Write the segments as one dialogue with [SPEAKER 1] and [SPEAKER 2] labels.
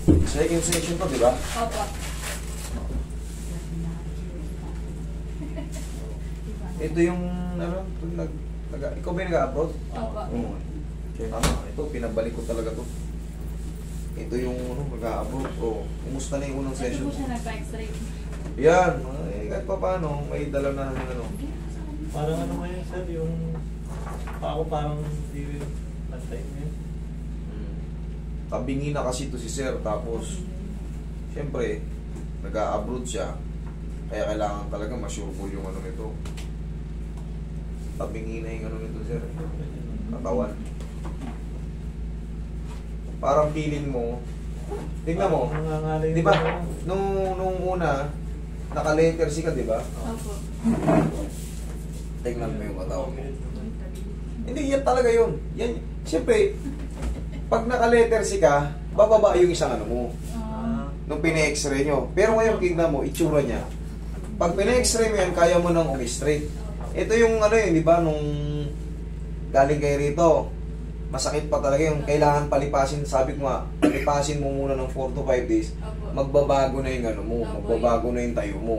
[SPEAKER 1] Second session to, di ba?
[SPEAKER 2] Opo.
[SPEAKER 1] Ito yung, ano, ikaw ba yung nag-upload?
[SPEAKER 2] Opo.
[SPEAKER 1] Oo. Tama, ito, pinabalik ko talaga to. Ito yung, ano, mag-upload. O, kumusta na yung unang
[SPEAKER 2] Ito
[SPEAKER 1] session?
[SPEAKER 2] po siya nagpa-x-ray.
[SPEAKER 1] Yan, kahit pa paano, may dala na, ano.
[SPEAKER 3] Parang ano ngayon sir, yung ako parang hindi pantay mo yun.
[SPEAKER 1] Tabingi na kasi to si sir, tapos, siyempre, nag-a-abroad siya, kaya kailangan talaga ma-sureball yung ano nito. Tabingi na yung ano nito sir, katawan. Parang feeling mo, tingnan mo,
[SPEAKER 3] Nangangalay
[SPEAKER 1] di ba, nung una, naka-letter C ka, di ba?
[SPEAKER 2] Opo.
[SPEAKER 1] Tingnan mo yung katawan mo. Hindi, yan talaga yun. Yan, siyempre, pag naka-letter C ka, bababa yung isang ano mo, nung pina-x-ray nyo. Pero ngayon, tingnan mo, itsura niya. Pag pina-x-ray mo yan, kaya mo nang umi-straight. Ito yung ano yun, di ba, nung galing kayo rito, masakit pa talaga yung kailangan palipasin, sabi ko nga, palipasin mo muna ng 4 to 5 days, magbabago na yung ano mo, magbabago na yung tayo mo.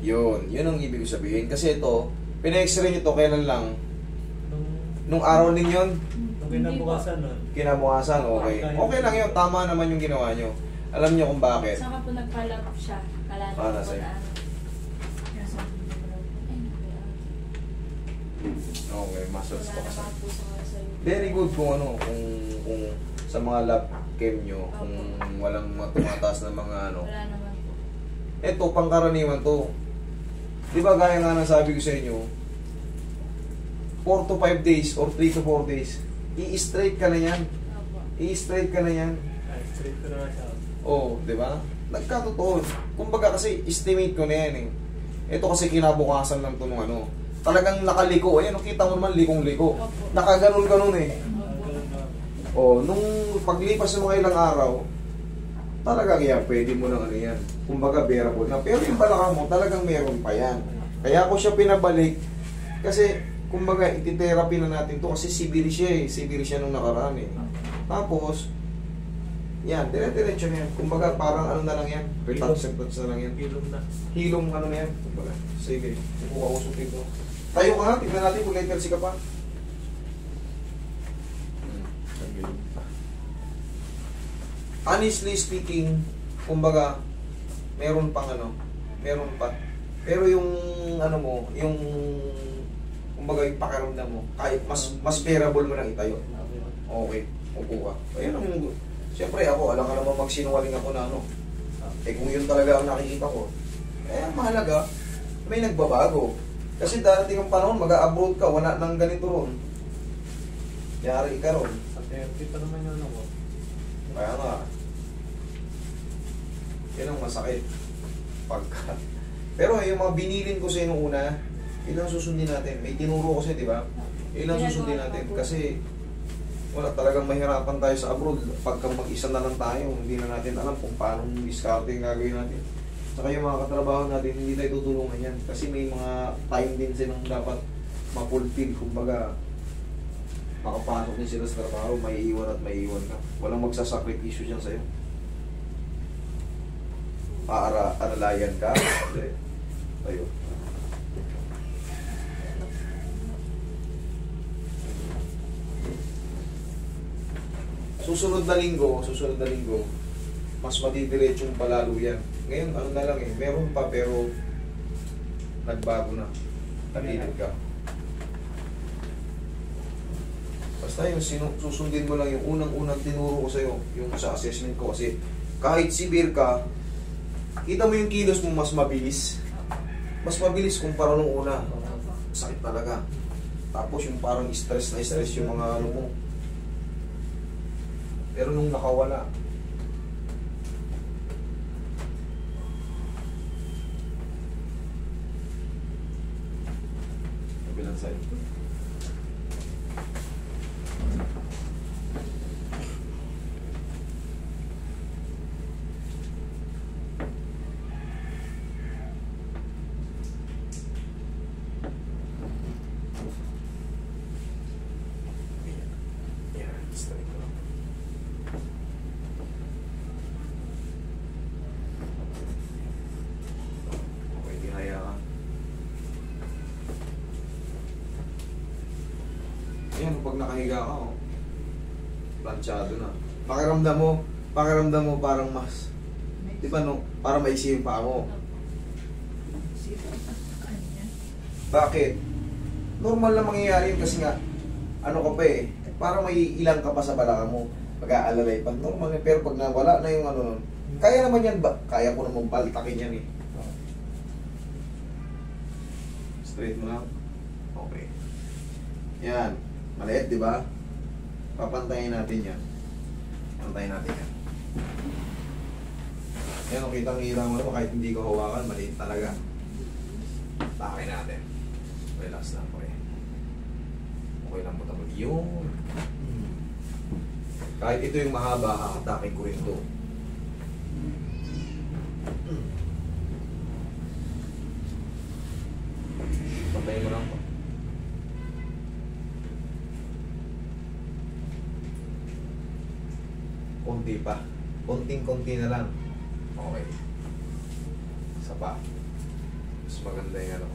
[SPEAKER 1] Yun ang ibig sabihin. Kasi ito, pina-x-ray nyo to, kailan lang? Nung araw din yun?
[SPEAKER 3] Nung kinabukasan nun.
[SPEAKER 1] Kinabukasan, okay. Okay lang yun, tama naman yung ginawa nyo. Alam nyo kung bakit?
[SPEAKER 2] Saka po nagpalap siya. Kala
[SPEAKER 1] Ah,
[SPEAKER 2] na po
[SPEAKER 1] nasa-
[SPEAKER 2] na ano.
[SPEAKER 1] Okay, muscles to
[SPEAKER 2] Wala
[SPEAKER 1] kasi.
[SPEAKER 2] naman po sa
[SPEAKER 1] Very good kung ano, kung sa mga lab chem nyo, kung walang tumataas na mga ano.
[SPEAKER 2] Wala naman po.
[SPEAKER 1] Ito, pangkaraniwan to. Di ba gaya nga ng sabi ko sa inyo, 4 to 5 days or 3 to 4 days, i-straight ka na yan.
[SPEAKER 2] Opo.
[SPEAKER 1] I-straight ka na yan.
[SPEAKER 3] Ay, straight ko na siya.
[SPEAKER 1] Oo, di ba? Nagkatotoo. Kumbaga kasi, estimate ko na yan eh. Ito kasi kinabukasan lang to nung ano. Talagang nakaliko. Ayan, kita mo naman, likong-liko.
[SPEAKER 2] Opo.
[SPEAKER 1] Nakaganon-ganon eh.
[SPEAKER 2] Opo.
[SPEAKER 1] Oh, nung paglipas ng mga ilang araw, talagang yan, pwede mo nang ano yan. Kumbaga, bearable na. Pero yung balakang mo, talagang meron pa yan. Kaya ako siya pinabalik. Kasi, kumbaga, iti-therapy na natin to kasi severe siya eh. Severe siya nung nakaraan eh. Tapos, yan, dire-diretso na yan. Kumbaga, parang ano na lang yan. Retouch na lang yan.
[SPEAKER 3] Ilong na.
[SPEAKER 1] Hilong ano na yan. Kumbaga, sige, subukan ko sutin to. Tayo ka nga, tignan natin kung letter C ka pa. Honestly speaking, kumbaga, meron pang ano, meron pa. Pero yung ano mo, yung kumbaga yung pakiramdam mo, kahit mas bearable mo nang itayo. Okay, upo ka. Ayun ang, siyempre ako, alam ka naman magsinungaling ako na ano. Eh kung yun talaga ang nakikita ko, eh mahalaga, may nagbabago. Kasi darating ang panahon, mag-a-abroad ka, wala nang ganito ron. Yari ka ron.
[SPEAKER 3] Sa therapy pa naman yun ako.
[SPEAKER 1] Kaya nga, yun ang masakit. Pagka. Pero yung mga binilin ko sa nung una, yun ang susundin natin. May tinuro ko sa'yo, di ba? Yun ang susundin natin. Kasi wala talagang mahirapan tayo sa abroad. Pagka mag-isa na lang tayo, hindi na natin alam kung paano discard yung gagawin natin. Saka yung mga katrabaho natin, hindi tayo tutulungan yan. Kasi may mga time din silang dapat ma-fulfill. Kumbaga, makapasok din sila sa trabaho, may iwan at may iwan ka. Walang magsasakripisyo dyan sa'yo. Para aralayan ka. Hindi. Tayo. Susunod na linggo, mas madidiretsong palalo yan. Ngayon, ano na lang eh, meron pa pero nagbago na. Nagilid ka. Basta yung susundin mo lang yung unang-unang tinuro ko sa'yo, yung sa assessment ko. Kasi kahit severe ka, kita mo yung kilos mo mas mabilis. Mas mabilis kumpara nung una. Sakit talaga. Tapos yung parang stress na stress yung mga ano mo. Pero nung nakawala, kabilang side. nakahiga ka, oh. Planchado na. Pakiramdam mo parang mas, di ba no, para maisi yung paa mo. Bakit? Normal na mangyayari yun kasi nga, ano ka pa eh, parang may ilang ka pa sa balaka mo, pag-aalalay pa, normal eh, pero pag nawala na yung ano nun, kaya naman yan ba? Kaya ko naman baltakin yan eh. Straight mo lang. Okay. Yan. Maliit, di ba? Papantayin natin yan. Pantayin natin yan. Yan, kung kitang-kita mo naman, kahit hindi ko hawakan, maliit talaga. Takin natin. Relax lang po eh. Okay lang mo tamo. Yun. Kahit ito yung mahaba, hahatakin ko rin ito. Pantayin mo lang po. Konti pa. Konting-konti na lang. Okay. Isa pa. Mas maganda yung ano.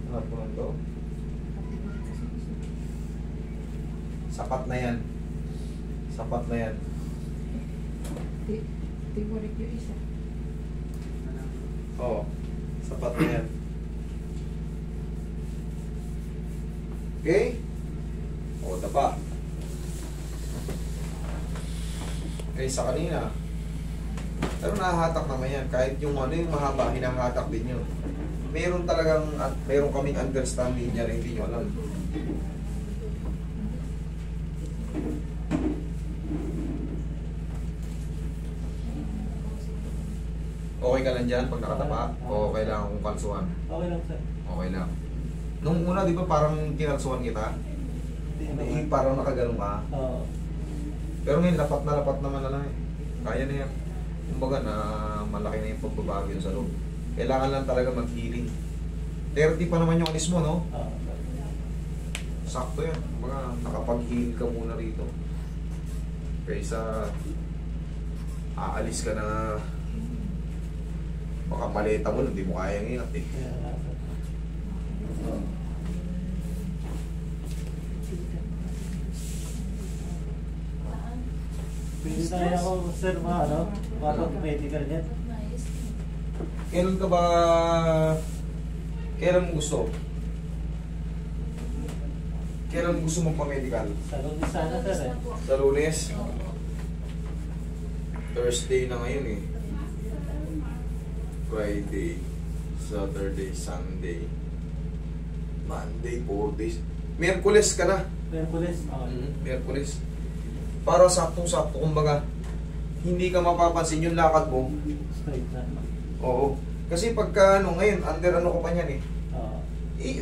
[SPEAKER 1] Angat mo lang ito. Sapat na yan. Sapat na yan.
[SPEAKER 4] Tiburik yung isa.
[SPEAKER 1] Oo. Sapat na yan. Okay? O, dapa. Okay, sa kanina. Pero nahahatak naman yan. Kahit yung ano yung mahaba, hinahatak din yun. Meron talagang, meron kaming understanding niya na hindi nyo alam. Okay ka lang dyan pag nakatapa? O kailangan kong kalsuhan?
[SPEAKER 3] Okay lang, sir.
[SPEAKER 1] Okay lang. Nung una, di ba parang kinalsuhan kita?
[SPEAKER 3] Hindi
[SPEAKER 1] Parang nakaganon ka.
[SPEAKER 3] Oo.
[SPEAKER 1] Pero ngayon, lapat naman na lang eh. Kaya na yan. Kumbaga na malaki na yung pagbabago yun sa loob. Kailangan lang talaga mag-healing. 30 pa naman yung alis mo, no?
[SPEAKER 3] Oo.
[SPEAKER 1] Sakto yan. Kumbaga, nakapag-heal ka muna rito. Kaysa aalis ka na baka maleta mo, hindi mo kayang inat eh.
[SPEAKER 3] Kaya nga, sir. Pwede tayo ako, sir, medical yan.
[SPEAKER 2] Nice.
[SPEAKER 1] Kailan ka ba... Kailan mo gusto? Kailan mo gusto magpa-medical?
[SPEAKER 3] Sa Lunes sana, sir, eh.
[SPEAKER 1] Sa Lunes? Thursday na ngayon eh. Friday, Saturday, Sunday, Monday, 4 days. Miyerkules ka na.
[SPEAKER 3] Merkules.
[SPEAKER 1] Miyerkules. Para saktong-sakto, kumbaga, hindi ka mapapansin yung lakad mo.
[SPEAKER 3] Straight na.
[SPEAKER 1] Oo. Kasi pagka ano, ngayon, under ano ko pa niyan eh.
[SPEAKER 3] Oo.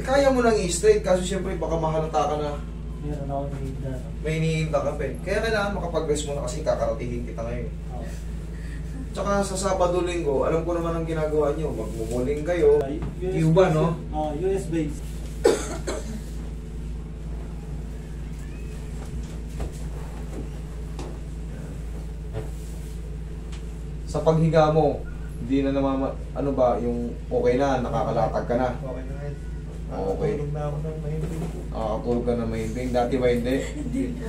[SPEAKER 1] Kaya mo nang i-straight, kaso siyempre baka mahalata ka na
[SPEAKER 3] Meron ako nahihigda, no?
[SPEAKER 1] may inihinta ka pa eh. Kaya kailangan makapag-rest mo na kasi kakaratingin kita ngayon.
[SPEAKER 3] Oo.
[SPEAKER 1] Tsaka sa Sabado Linggo, alam ko naman ang ginagawa nyo. Magmumuling kayo.
[SPEAKER 3] US
[SPEAKER 1] Cuba,
[SPEAKER 3] based
[SPEAKER 1] no?
[SPEAKER 3] yun. Oo, US based.
[SPEAKER 1] Sa paghiga mo, hindi na ano ba, yung okay na, nakakalatag ka na.
[SPEAKER 3] Okay na ngayon.
[SPEAKER 1] Okay.
[SPEAKER 3] Nakatulog na ako ng mahimbing.
[SPEAKER 1] Nakakatulog ka na mahimbing. Dati ba hindi?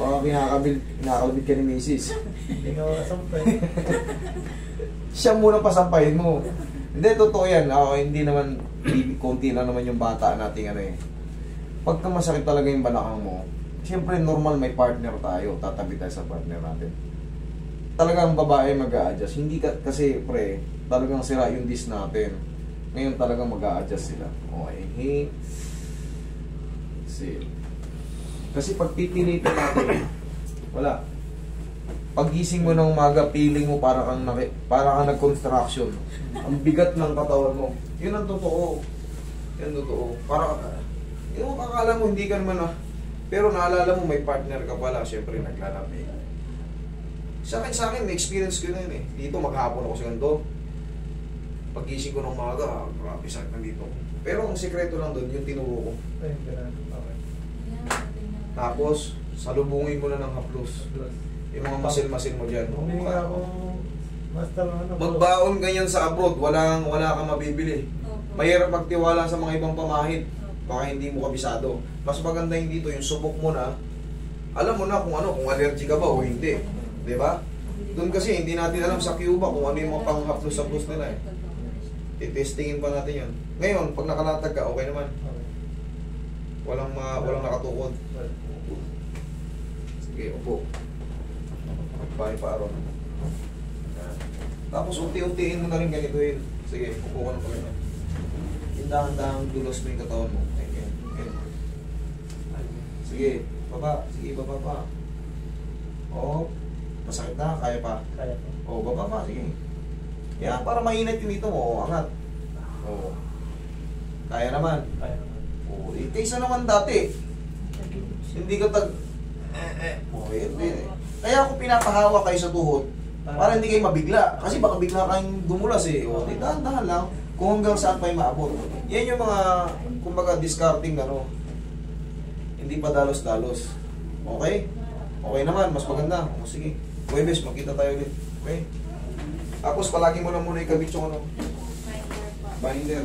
[SPEAKER 1] Baka kinakabit ka ni Mrs.
[SPEAKER 3] Hindi nga ako nasampay.
[SPEAKER 1] Siya muna pasampahin mo. Hindi, totoo yan. Hindi naman, konti lang naman yung bata nating ano eh. Pagka masakit talaga yung balakang mo, siyempre normal may partner tayo. Tatabi tayo sa partner natin. Talagang babae mag-a-adjust. Hindi kasi pre, talagang sira yung disc natin. Ngayon talagang mag-a-adjust sila. Okay. Hey. See. Kasi pag pipilitin natin, wala. Pagising mo ng umaga, feeling mo para kang nag-construction. Ang bigat ng katawan mo. Yun ang totoo. Yun ang totoo. Para, yung akala mo, hindi ka naman pero naalala mo, may partner ka pala. Siyempre, naglalami. Sa akin, may experience ko na yun eh. Dito, maghapon ako sa ganito. Pagising ko ng umaga, grabe sakit na dito. Pero ang sekreto lang doon, yung tinuro ko.
[SPEAKER 3] Ayun, ganun. Okay.
[SPEAKER 1] Tapos, salubungin mo na ng haplos. Yung mga masil-masil mo dyan.
[SPEAKER 3] Huminga ako Master, ano?
[SPEAKER 1] Magbaon ganyan sa abroad, wala kang mabibili.
[SPEAKER 2] Opo.
[SPEAKER 1] Mahirap magtiwala sa mga ibang pamahid.
[SPEAKER 2] Opo.
[SPEAKER 1] Baka hindi mo kabisado. Mas maganda yung dito, yung subok mo na, alam mo na kung ano, kung allergy ka ba o hindi. Di ba? Doon kasi hindi natin alam sa Cuba kung ano yung mga panghaplos-haplos nila eh. Titestingin pa natin yan. Ngayon, pag nakalatag ka, okay naman.
[SPEAKER 3] Okay.
[SPEAKER 1] Walang nakatukod.
[SPEAKER 3] Well,
[SPEAKER 1] Sige, upo. Bahay pa aron. Yan. Tapos unti-untiin mo na rin ganito yun. Sige, upo ka na pala. Tindahan-dahang dulos mo yung katawan mo. Ayan. Sige, baba. Sige, baba pa. Oo. Masakit na, kaya pa.
[SPEAKER 3] kaya po.
[SPEAKER 1] Oo, baba pa. Sige. Yan, para mainit yung dito mo. Oo, angat. Oo. Kaya naman.
[SPEAKER 3] Kaya naman.
[SPEAKER 1] Oo, kaysa naman dati. Hindi ka tag... Okay, hindi. Kaya ako pinapahawa kayo sa tuhod para hindi kayo mabigla. Kasi baka bigla kayong dumulas eh. O, dahan-dahan lang kung hanggang saan pa yung maabot. Yan yung mga, kumbaga, discarding ano. Hindi pa dalos-dalos. Okay? Okay naman, mas maganda. O, sige. Huwebes, magkita tayo ulit. Okay? Tapos palagi mo na muna ikabit yung ano,
[SPEAKER 2] Binder po.
[SPEAKER 1] binder.